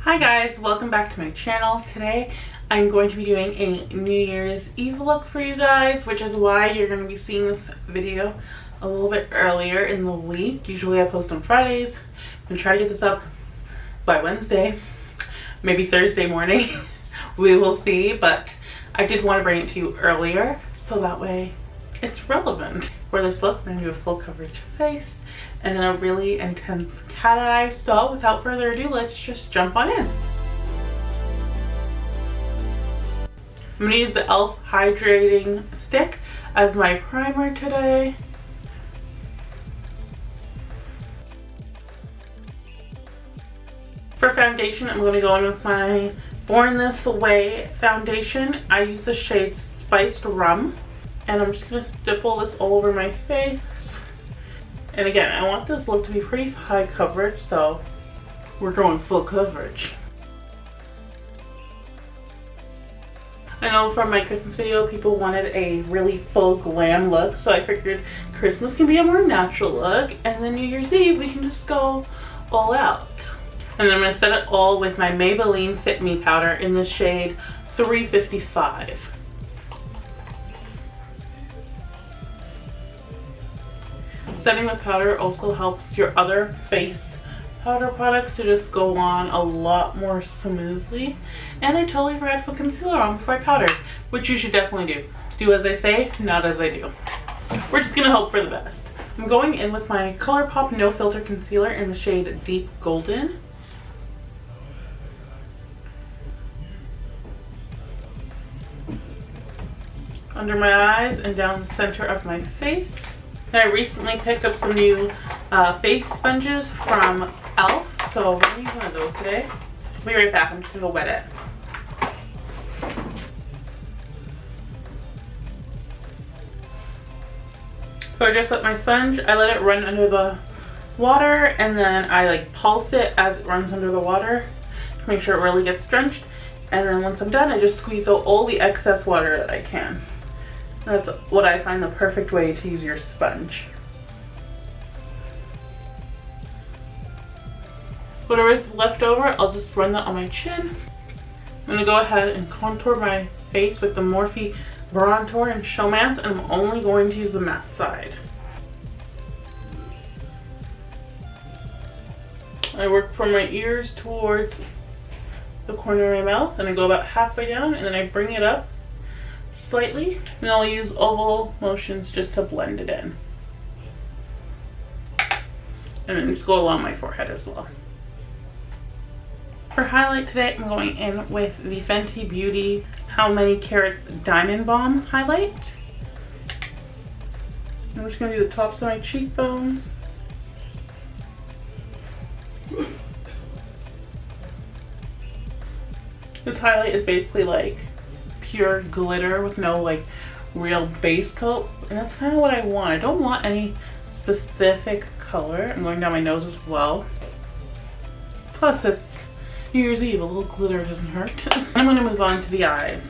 Hi guys, welcome back to my channel. Today I'm going to be doing a New Year's Eve look for you guys, which is why you're going to be seeing this video a little bit earlier in the week. Usually I post on Fridays. I'm going to try to get this up by Wednesday, maybe Thursday morning. We will see, but I did want to bring it to you earlier so that way it's relevant. For this look, we're going to do a full coverage face and then a really intense cat eye. So without further ado, let's just jump on in. I'm going to use the e.l.f. Hydrating Stick as my primer today. For foundation, I'm going to go in with my Born This Way foundation. I use the shade Spiced Rum. And I'm just going to stipple this all over my face. And again, I want this look to be pretty high coverage, so we're going full coverage. I know from my Christmas video, people wanted a really full glam look, so I figured Christmas can be a more natural look, and then New Year's Eve, we can just go all out. And then I'm going to set it all with my Maybelline Fit Me powder in the shade 355. Setting with powder also helps your other face powder products to just go on a lot more smoothly. And I totally forgot to put concealer on before I powdered, which you should definitely do. Do as I say, not as I do. We're just gonna hope for the best. I'm going in with my Colourpop No Filter Concealer in the shade Deep Golden. Under my eyes and down the center of my face. I recently picked up some new face sponges from e.l.f. So I'm going to use one of those today. I'll be right back. I'm just going to go wet it. So I just let my sponge, I let it run under the water, and then I pulse it as it runs under the water to make sure it really gets drenched. And then once I'm done, I just squeeze out all the excess water that I can. That's what I find the perfect way to use your sponge. Whatever is left over, I'll just run that on my chin. I'm going to go ahead and contour my face with the Morphe Brontour and Showmance, and I'm only going to use the matte side. I work from my ears towards the corner of my mouth, and I go about halfway down, and then I bring it up slightly, and I'll use oval motions just to blend it in. And then just go along my forehead as well. For highlight today, I'm going in with the Fenty Beauty How Many Carats Diamond Balm highlight. I'm just going to do the tops of my cheekbones. This highlight is basically like pure glitter with no real base coat, and that's kind of what I want. I don't want any specific color. I'm going down my nose as well. Plus it's New Year's Eve, a little glitter doesn't hurt. I'm going to move on to the eyes.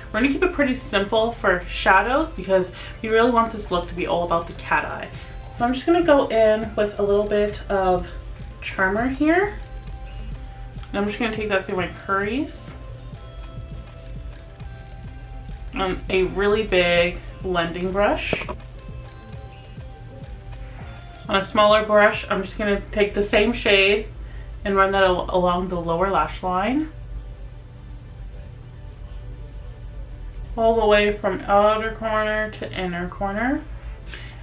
We're going to keep it pretty simple for shadows because we really want this look to be all about the cat eye. So I'm just going to go in with a little bit of Charmer here. And I'm just going to take that through my crease. A really big blending brush. On a smaller brush, I'm just going to take the same shade and run that along the lower lash line. All the way from outer corner to inner corner.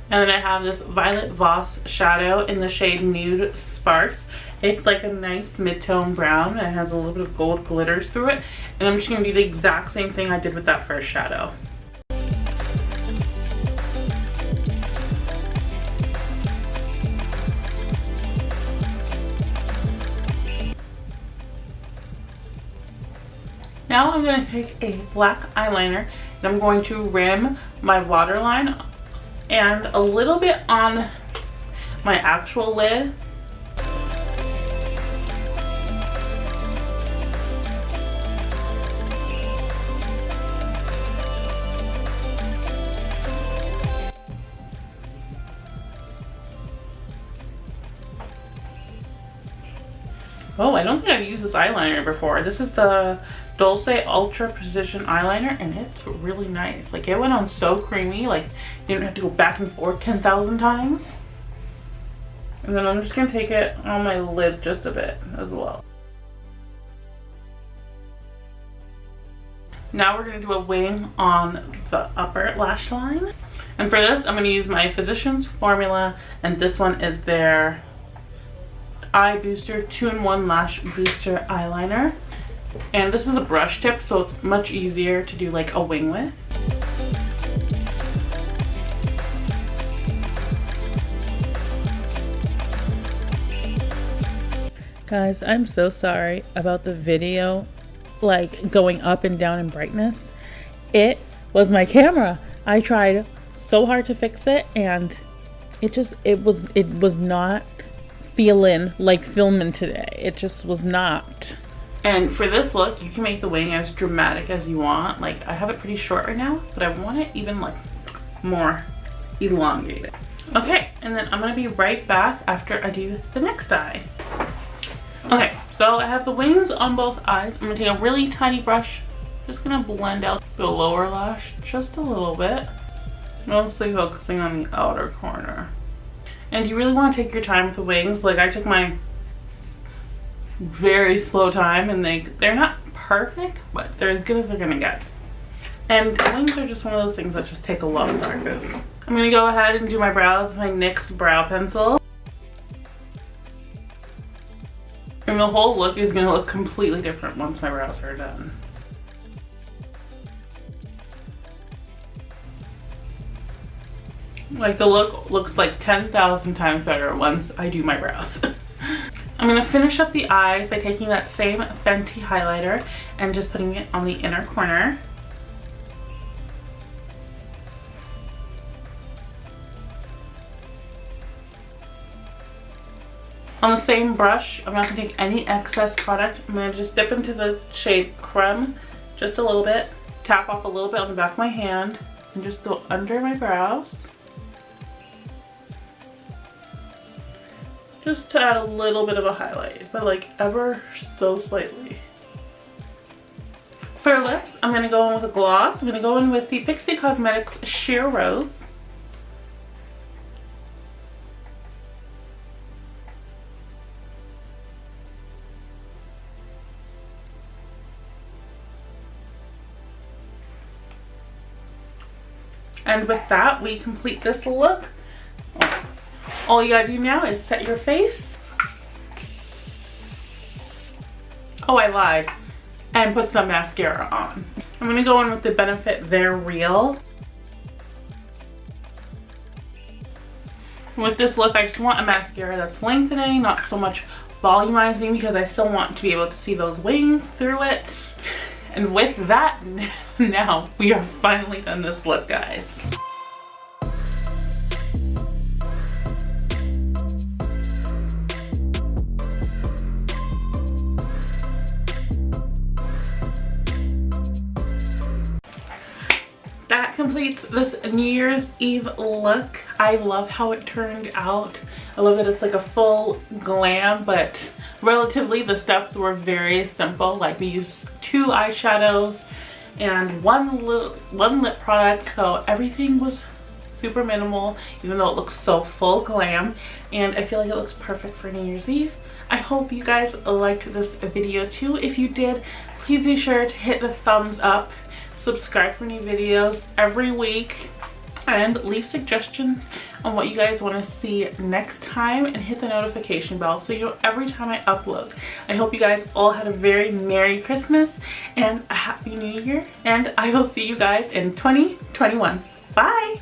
And then I have this Violet Voss shadow in the shade Nude Sparks. It's like a nice mid-tone brown and it has a little bit of gold glitters through it. And I'm just going to do the exact same thing I did with that first shadow. Now I'm going to take a black eyeliner and I'm going to rim my waterline and a little bit on my actual lid. Oh, I don't think I've used this eyeliner before. This is the Dolce Ultra Precision Eyeliner, and it's really nice. Like, it went on so creamy, like, you didn't have to go back and forth 10,000 times. And then I'm just gonna take it on my lid just a bit as well. Now we're gonna do a wing on the upper lash line. And for this, I'm gonna use my Physicians Formula, and this one is their Eye Booster 2-in-1 Lash Booster Eyeliner. And this is a brush tip, so it's much easier to do like a wing with. Guys, I'm so sorry about the video like going up and down in brightness. It was my camera. I tried so hard to fix it, and it was not feeling like filming today. It just was not. And for this look, you can make the wing as dramatic as you want. Like, I have it pretty short right now, but I want it even like more elongated. Okay, and then I'm gonna be right back after I do the next eye. Okay, so I have the wings on both eyes. I'm gonna take a really tiny brush, just gonna blend out the lower lash just a little bit, mostly focusing on the outer corner. And you really want to take your time with the wings. Like, I took my very slow time, and they're not perfect, but they're as good as they're gonna get. And wings are just one of those things that just take a lot of practice. I'm gonna go ahead and do my brows with my NYX brow pencil. And the whole look is gonna look completely different once my brows are done. Like, the look looks like 10,000 times better once I do my brows. I'm gonna finish up the eyes by taking that same Fenty highlighter and just putting it on the inner corner. On the same brush, I'm not gonna take any excess product. I'm gonna just dip into the shade Creme just a little bit, tap off a little bit on the back of my hand, and just go under my brows. Just to add a little bit of a highlight, but like ever so slightly. For lips, I'm gonna go in with a gloss. I'm gonna go in with the Pixi Cosmetics Sheer Rose. And with that, we complete this look. All you gotta do now is set your face. Oh, I lied. And put some mascara on. I'm gonna go in with the Benefit They're Real. With this look, I just want a mascara that's lengthening, not so much volumizing, because I still want to be able to see those wings through it. And with that, now we are finally done this look, guys. That completes this New Year's Eve look. I love how it turned out. I love that it's like a full glam, but relatively the steps were very simple. Like, we used 2 eyeshadows and one lip product, so everything was super minimal, even though it looks so full glam. And I feel like it looks perfect for New Year's Eve. I hope you guys liked this video too. If you did, please be sure to hit the thumbs up, subscribe for new videos every week, and leave suggestions on what you guys want to see next time, and hit the notification bell so you know every time I upload. I hope you guys all had a very Merry Christmas and a Happy New Year, and I will see you guys in 2021. Bye!